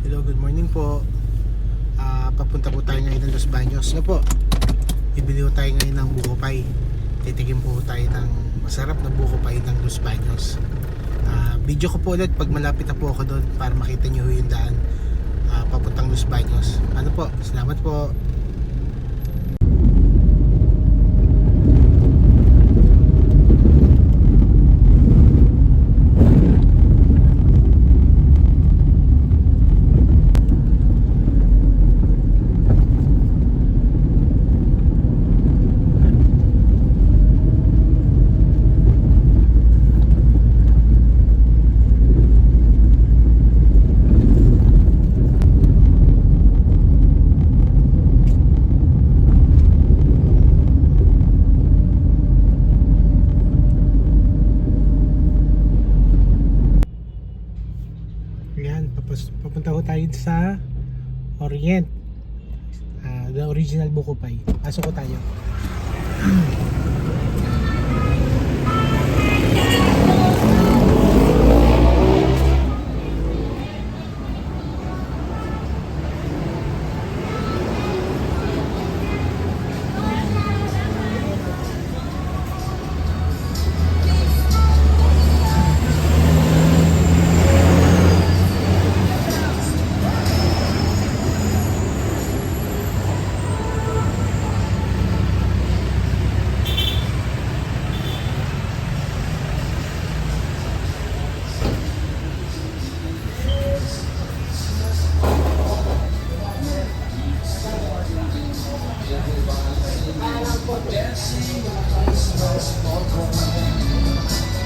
Hello, good morning po. Papunta po tayo ngayon ng Los Baños. Ano po? Bibili po tayo ngayon ng buko pie. Titigim po tayo ng masarap na buko pie ng Los Baños. Video ko po ulit pag malapit na po ako doon para makita nyo yung daan papuntang Los Baños. Ano po? Salamat po. Yan, papunta ko tayo sa Orient. The original buko pie. Pasok ko tayo.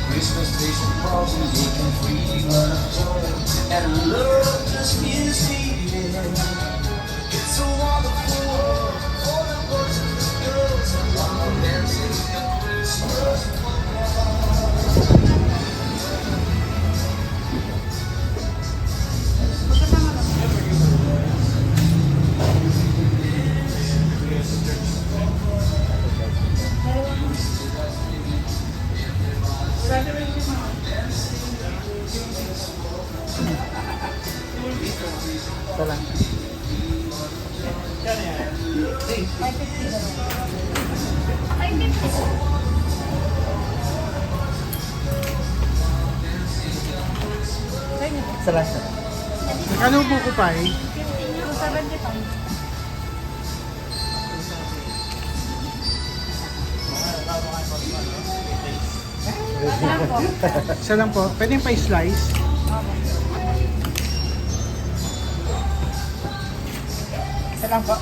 Christmas days and party, making free run home, and love just is needed. It's a wonderful world, all the boys and the girls are all dancing the Christmas Tala. Salasa. Ano buko pie? 270 Isa lang po. Pwede yung pa-slice. Isa lang po.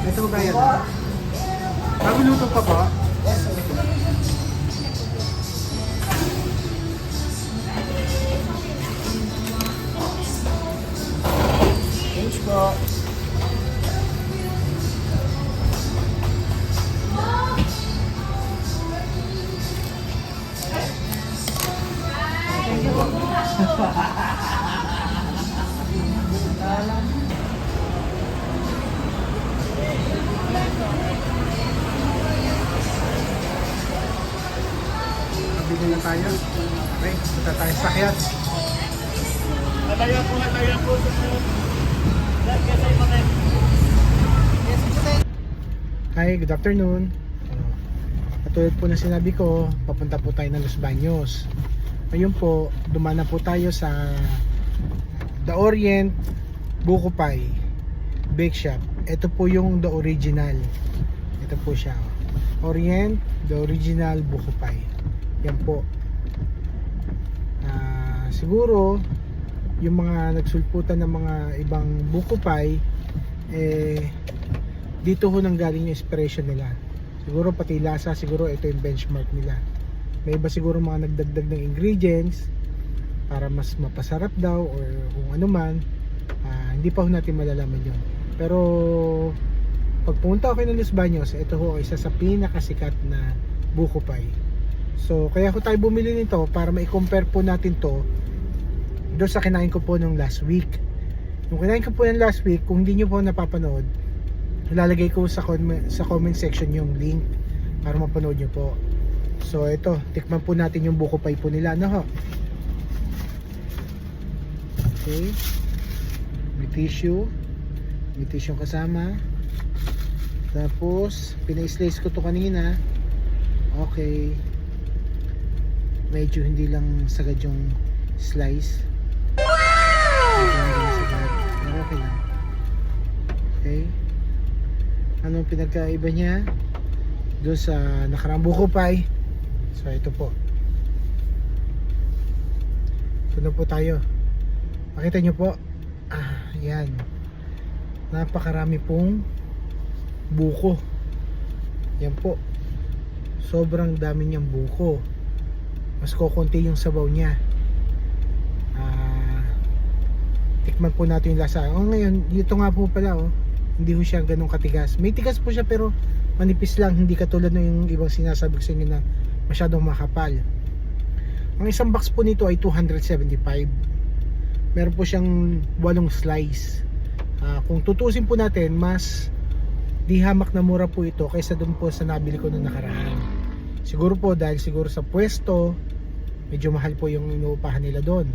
Ito ba yan? Luto pa po? Thanks po. Nabili na tayo. Okay, punta tayo sa Hayat. Nataya po. Hi, good afternoon. Katulad po na sinabi ko, papunta po tayo ng Los Baños. Ngayon po, dumana po tayo sa The Orient Buko Pie Bake Shop. Ito po yung the original. Ito po siya. Orient, the original Buko Pie. Yan po. Siguro, yung mga nagsulputan ng mga ibang Buko Pie, dito ho nang galing yung inspiration nila. Siguro pati lasa, siguro ito yung benchmark nila. May iba siguro mga nagdagdag ng ingredients para mas mapasarap daw or kung ano man. Hindi pa ho natin malalaman yun. Pero pag pumunta ako ng Los Baños, ito ho isa sa pinakasikat na buko pie. So kaya ko tayo bumili nito para ma-compare po natin to doon sa kinain ko po nung last week. Yung kinain ko po yan last week, kung hindi nyo po napapanood, ilalagay ko sa comment section yung link para mapanood nyo po. So ito, tikman po natin yung buko pie po nila, ano ho? Okay, may tissue yung kasama. Tapos pina-slice ko to kanina. Okay, medyo hindi lang sagad yung slice. Medyo hindi lang sagad, pero okay lang. Okay, anong pinagkaiba niya doon sa nakaraang buko pie? So ito po, sunod po tayo. Makita nyo po, yan, napakarami pong buko. Yan po, sobrang dami niyang buko. Mas kukunti yung sabaw niya. Tikman po natin yung lasa. Ngayon, ito nga po pala, hindi po siya ganun katigas. May tigas po siya pero manipis lang, hindi katulad ng yung ibang sinasabi ko sa inyo na masyadong makapal. Ang isang box po nito ay 275. Meron po siyang 8 slice. Kung tutusin po natin, mas di hamak na mura po ito kaysa dun po sa nabili ko nung nakaraan. Siguro po dahil siguro sa pwesto medyo mahal po yung inuupahan nila doon.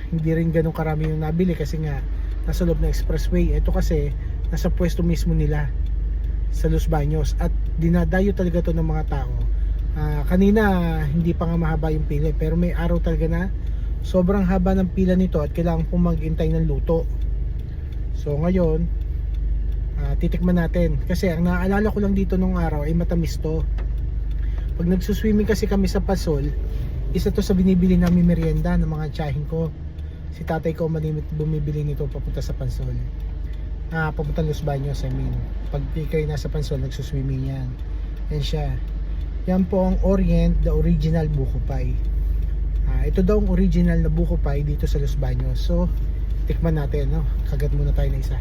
Hindi rin ganun karami yung nabili kasi nga nasa loob ng expressway. Ito kasi nasa pwesto mismo nila sa Los Baños at dinadayo talaga to ng mga tao. Kanina hindi pa nga mahaba yung pila pero may araw talaga na sobrang haba ng pila nito at kailangan pong mag-intay ng luto. So ngayon titikman natin kasi ang naaalala ko lang dito nung araw ay matamis to. Pag nagsuswimming kasi kami sa Pasol, isa to sa binibili namin merienda ng mga tiyahin ko. Si tatay ko bumibili nito papunta sa Pansol. Papunta Los Baños, I mean. Pag kayo nasa Pansol, nagsuswimming yan. Yan siya. Yan po ang Orient, the original buko pie. Ito daw ang original na buko pie dito sa Los Baños. So, tikman natin, no? Kagat muna tayo na isa.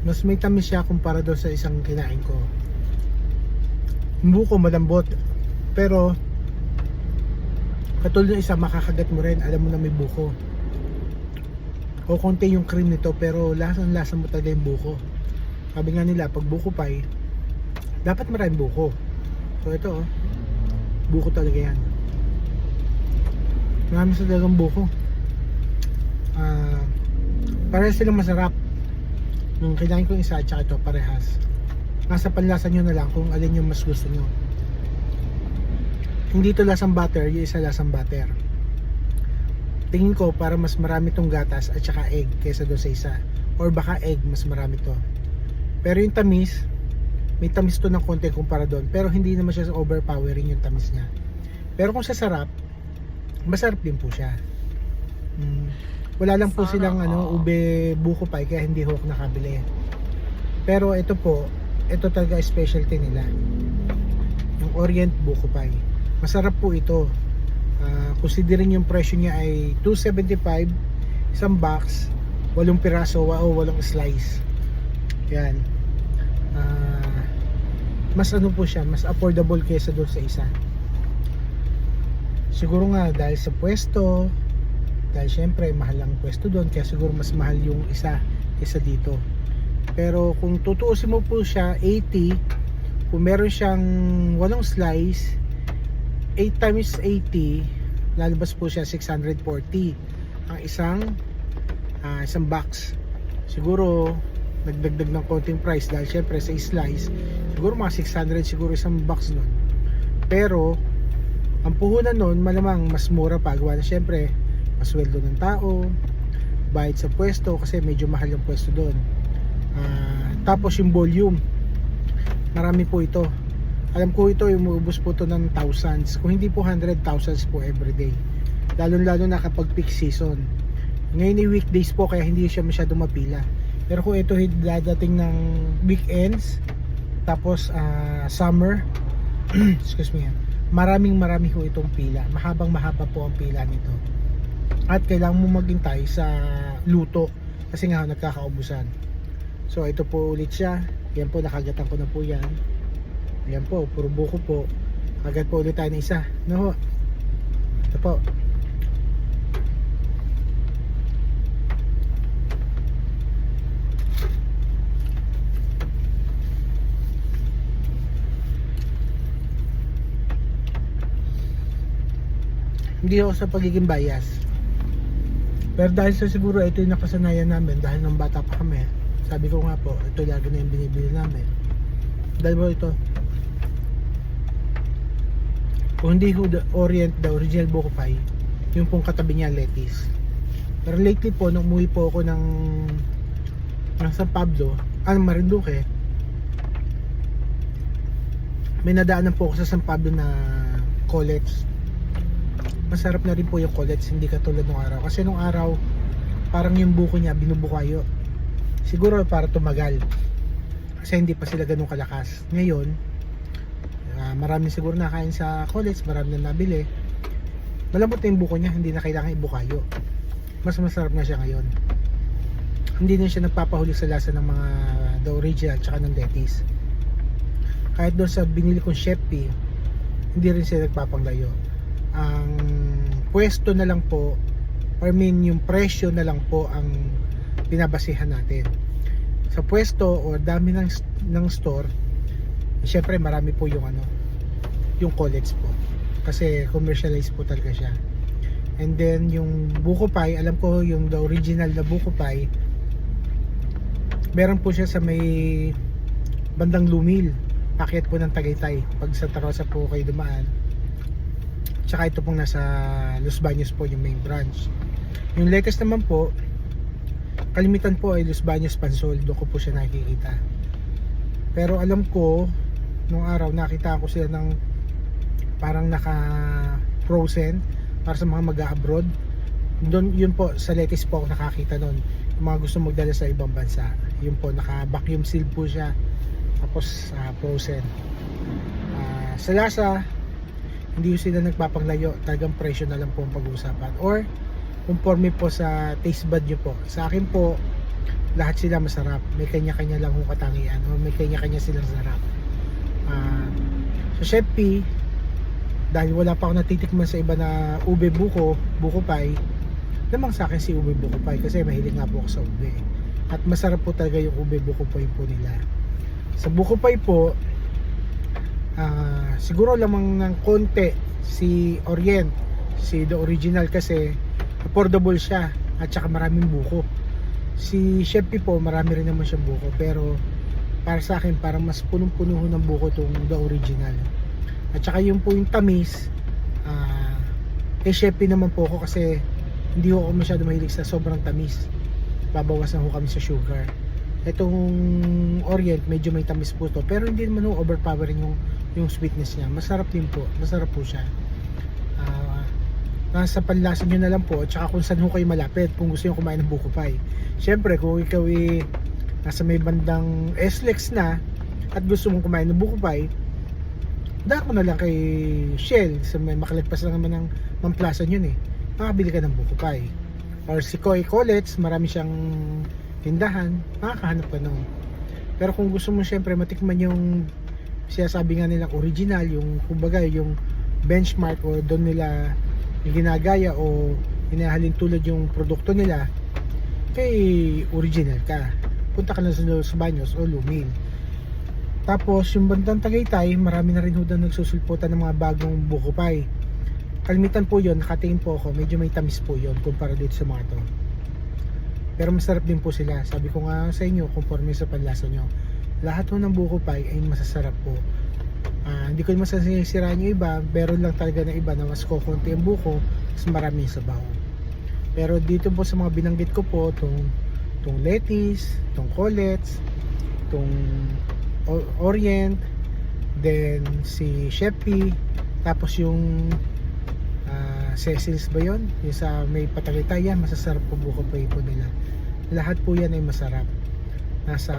Mas may tamis siya kumpara doon sa isang kinain ko. Yung buko malambot, pero katulad ng isa makakagat mo rin, alam mo na may buko. O konti yung cream nito pero lasang-lasa mo talaga yung buko. Sabi nga nila pag buko pie dapat maraming buko. So ito buko talaga yan. Marami sa talagang buko. Parehas silang masarap. Yung kinain ko isa at saka ito parehas. Nasa panlasa nyo na lang kung alin yung mas gusto nyo. Hindi ito lasang butter, yung isa lasang butter. Tingin ko para mas marami tong gatas at saka egg kaysa doon sa isa, or baka egg mas marami to. Pero yung tamis, may tamis to ng konti kumpara doon, pero hindi naman siya overpowering yung tamis niya. Pero kung sa sarap, masarap din po siya. Wala lang po silang ube buko pie kaya hindi ho ako nakabili. Pero ito po, ito talaga specialty nila, yung Orient buko pie. Masarap po ito. Considering yung presyo niya ay 275 isang box, 8 piraso o 8 slice. Yan. Mas po siya, mas affordable kaysa doon sa isa. Siguro nga dahil sa pwesto, dahil syempre mahal ang pwesto doon, kaya siguro mas mahal yung isa kaysa dito. Pero kung tutuusin mo po siya 80, kung meron siyang 8 slice, 8 times 80, lalabas po siya 640 ang isang box. Siguro nagdagdag ng konting price dahil syempre sa slice siguro mga 600 siguro isang box nun. Pero ang puhunan nun malamang mas mura pa, gawa na syempre masweldo ng tao, bayad sa pwesto kasi medyo mahal yung pwesto doon. Tapos yung volume, marami po ito. Alam ko ito yung umubos po ito ng thousands, kung hindi po 100,000 po everyday, lalo na kapag peak season. Ngayon ay weekdays po kaya hindi siya masyadong mapila. Pero kung ito dadating ng weekends, tapos summer excuse me, maraming po itong pila. Mahaba po ang pila nito. At kailangan mo maghintay sa luto kasi nga nagkakaubusan. So ito po ulit siya, Yan po, nakagatan ko na po yan. Yan po, puro buko po. Kagat po ulit tayo ng isa. No ho. Ito po. Hindi ako sa pagiging bias, pero dahil sa siguro ito yung nakasanayan namin dahil nung bata pa kami. Sabi ko nga po, ito lagi na yung binibili namin. Dahil po ito, kung hindi ko Orient, the original buko pie, yung pong katabi niya lettuce. Pero lately po, nung umuwi po ako ng San Pablo, Marinduque, may nadaanan po ako sa San Pablo na college. Masarap na rin po yung college, hindi katulad nung araw. Kasi nung araw, parang yung buko niya binubukayo. Siguro para tumagal. Kasi hindi pa sila ganun kalakas. Ngayon, marami siguro nakain sa college, marami na nabili. Malambot na yung buko niya, hindi na kailangan ibukayo. Mas masarap na siya ngayon. Hindi na siya nagpapahuli sa lasa ng mga the original tsaka ng lettuce. Kahit doon sa binili kong Sheppy, hindi rin sila nagpapanglayo. Ang pwesto na lang po, yung presyo na lang po ang binabasihan natin. Sa pwesto o dami ng store, syempre marami po yung yung college po. Kasi commercialized po talaga siya. And then yung buko pie, alam ko yung the original na buko pie, meron po siya sa may bandang Lumil, packet po ng Tagaytay. Pag sa Tarosa po kayo dumaan. Tsaka ito pong nasa Los Baños po yung main branch. Yung Lecas naman po, kalimitan po ay Los Baños Pansol, doon ko po siya nakikita. Pero alam ko, nung araw nakita ko sila ng parang naka frozen para sa mga mag-abroad. Doon, yun po, sa Lecas po ako nakakita noon. Yung mga gusto magdala sa ibang bansa, yun po, naka vacuum seal po siya, tapos frozen. Sa lasa, hindi ko sila nagpapanglayo, talagang presyo na lang po ang pag-uusapan, or conforme po sa taste bud nyo po. Sa akin po, lahat sila masarap, may kanya-kanya lang kung katangian, o may kanya-kanya silang sarap. Sa Sheppy, dahil wala pa ako natitikman sa iba na ube buko pie, lamang sa akin si ube buko pie kasi mahilig nga po ako sa ube, at masarap po talaga yung ube buko pie po nila. Sa buko pie po, siguro lamang ng konti si Orient, si the original, kasi affordable siya at saka maraming buko. Si Sheppy po, marami rin naman siyang buko, pero para sa akin parang mas punong-puno ng buko tong the original. At saka yung po yung tamis, kay Sheppy naman po ako kasi hindi ako masyado mahilig sa sobrang tamis. Babawasan ko kami sa sugar. Itong Orient medyo may tamis po to, pero hindi naman overpowering yung sweetness niya. Masarap din po, masarap po siya. Nasa panlasa nyo na lang po, at saka kung saan ho kayo malapit kung gusto nyo kumain ng buko pie. Syempre kung ikaw nasa may bandang SLEX na at gusto mong kumain ng buko pie, dako na lang kay Shell, sa may makalagpas lang naman ng plaza yun makabili ka ng buko pie. Or si Koy Collets, marami siyang tindahan, makakahanap ka nun. Pero kung gusto mo syempre matikman yung sinasabi nga nilang original, yung kumbaga yung benchmark, o doon nila yung ginagaya o hinahalin tulad yung produkto nila, kay original ka, punta ka lang sa Los Baños o Lumil. Tapos yung bandang Tagaytay, marami na rin ho doon nagsusulputan ng mga bagong buko pie. Kalimitan po yon, nakatingin po ako, medyo may tamis po yon kumpara dito sa mga to. Pero masarap din po sila. Sabi ko nga sa inyo, conforme sa panlasa nyo, lahat ho ng buko pie ay masasarap po. Hindi ko naman sasiraan yung iba, meron lang talaga na iba na mas kukunti ang buko, mas marami yung sabaw. Pero dito po sa mga binanggit ko po, tong lettuce, tong collets, tong Orient, then si Sheppy, tapos yung Cecil's ba yun? Yung sa may Patagitay, yan, masasarap po buko pie po nila. Lahat po yan ay masarap. Nasa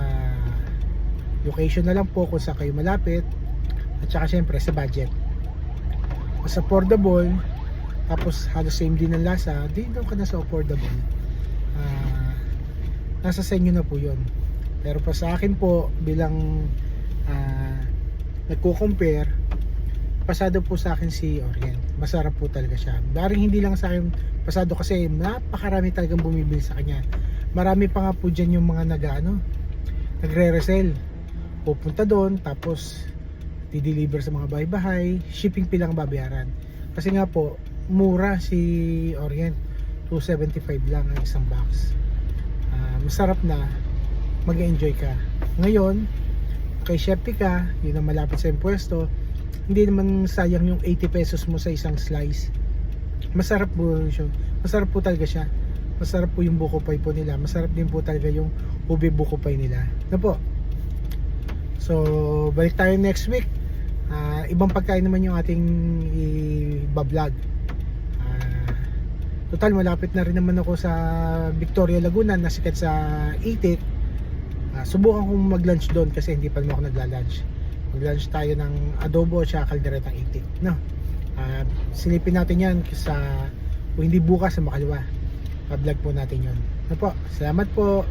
location na lang po kung saan kayo malapit, at saka syempre sa budget. Mas affordable, tapos halos same din ang lasa, di daw ka na sa affordable. Nasa sa inyo na po yun. Pero pa sa akin po, bilang nagko-compare, pasado po sa akin si Orient. Masarap po talaga siya. Daring hindi lang sa akin pasado kasi napakarami talagang bumibili sa kanya. Marami pa nga po dyan yung mga nagre-resell. Pupunta doon, tapos di-deliver sa mga bahay-bahay, shipping fee lang babayaran. Kasi nga po, mura si Orient. 275 lang ang isang box. Masarap na, mag-enjoy ka. Ngayon, kay Chef Pika, yun ang malapit sa pwesto, hindi naman sayang yung 80 pesos mo sa isang slice. Masarap po siya. Masarap po talaga siya. Masarap po yung buko pie po nila. Masarap din po talaga yung ube buko pie nila. Na po. So, balik tayo next week. Ibang pagkain naman yung ating i-vlog. Total, malapit na rin naman ako sa Victoria Laguna, nasikat sa Itik. Subukan kong mag-lunch doon kasi hindi pa naman ako nagla-lunch. Mag-lunch tayo ng adobo at kalderetang Itik. No? Silipin natin yan sa, kung hindi bukas sa Makalawa. Pa-vlog po natin yun. Ano po? Salamat po.